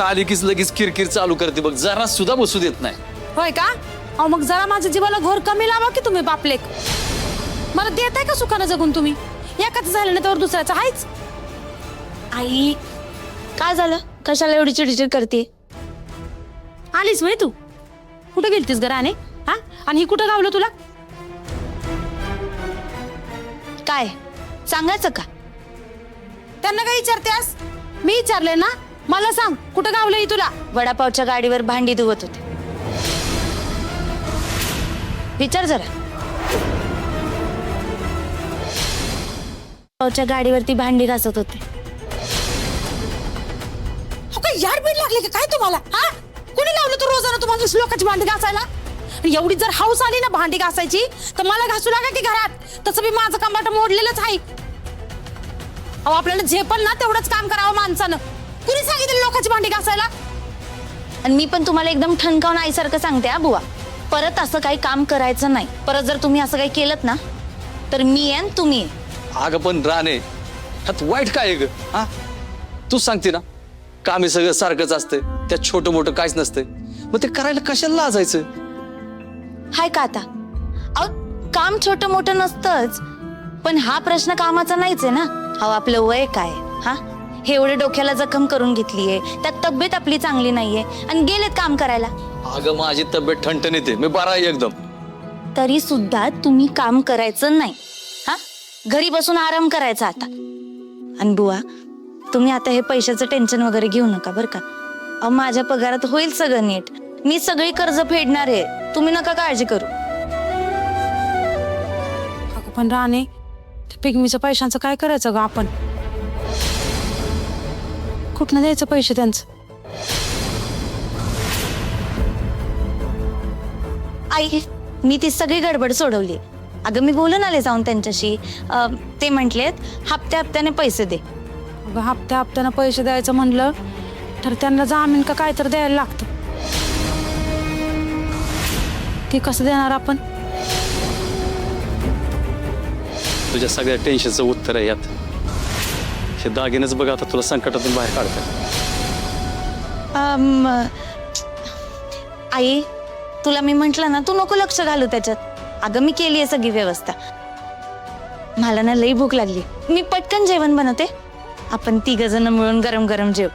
आली कीच लगेच किरकिर चालू करते बघ, जरा सुद्धा बसू देत नाही. होय का? अहो मग जरा माझ्या जीवाला घोर कमी लावा की तुम्ही बापलेक. मला देताय का सुखानं जगून तुम्ही? एकाच झालं ना त्यावर दुसऱ्याचं आहेच. आई काय झालं? कशाला एवढी चिडचिड करते? आलीस वय तू? कुठे गेलतीस घराने? हा, आणि ही कुठं गावलं तुला? काय सांगायचं का? त्यांना काय विचारतेस? मी विचारले ना, मला सांग कुठं गावलं ही तुला? वडापावच्या गाडीवर भांडी धुवत होते. विचार जरा. वडापावच्या गाडीवरती भांडी घासत होते. हो काय याड बीड लागले का काय तुम्हाला? हा, कोणी लावलं तू रोजानं तुम्हाला लोकांची भांडी घासायला? आणि एवढी जर हाऊस आली ना भांडी घासायची तर मला घासू लागा की घरात. तसं बी माझं कंबाट मोडलेलंच आहे. अहो आपल्याला झेपल ना तेवढंच काम करावं माणसानं. कुणी सांगितलं लोकांची भांडी घासायला? आणि मी पण तुम्हाला एकदम ठणकावून आईसारखं सांगते हा बुवा, परत असं काही काम करायचं नाही. परत जर तुम्ही असं काही केलं ना तर मी आहे आणि तुम्ही आहे. अगं पण राणे, ह्यात वाईट काय आहे ग? हा, तूच सांगते ना, काम हे सगळं सारखंच असतंय, त्यात छोटं मोठं काहीच नसतंय. मग ते करायला कशाला लाजायचं? हाय का आता? अहो काम छोटं मोठं नसतंच, पण हा प्रश्न कामाचा नाहीच आहे ना. अहो आपलं वय काय? हा, हे एवढे डोक्याला जखम करून घेतलीये, त्यात तब्येत आपली चांगली नाहीये आणि गेलेत काम करायला. अगं माझी तब्येत ठणठणीत आहे, मी बरा आहे एकदम. तरी सुद्धा तुम्ही काम करायचं नाही. हा, घरी बसून आराम करायचा आता. आणि बुवा तुम्ही आता हे पैशाचं टेन्शन वगैरे घेऊ नका बरं का. अहो माझ्या पगारात होईल सगळं नीट. मी सगळी कर्ज फेडणार आहे, तुम्ही नका काळजी करू. अगं पण राणे, पिगमीच्या पैशांचं काय करायचं ग आपण? कुठनं द्यायचं पैसे त्यांचं? आई मी ती सगळी गडबड सोडवली. अगं मी बोलून आले जाऊन त्यांच्याशी. ते म्हटलेत हप्त्याने पैसे दे. अगं हप्त्यानं पैसे द्यायचं म्हणलं तर त्यांना जामीन का काय तर द्यायला लागतं. ते कसं देणार आपण? तुझ्या सगळ्या टेन्शनचं उत्तर आहे यात. हे दागिनेच बघ आता तुला संकटातून बाहेर काढतात. आई तुला मी म्हंटल ना, तू नको लक्ष घालू त्याच्यात. अगं मी केली आहे सगळी व्यवस्था. मला ना लई भूक लागली, मी पटकन जेवण बनवते. आपण 3 जण मिळून गरम गरम जेव.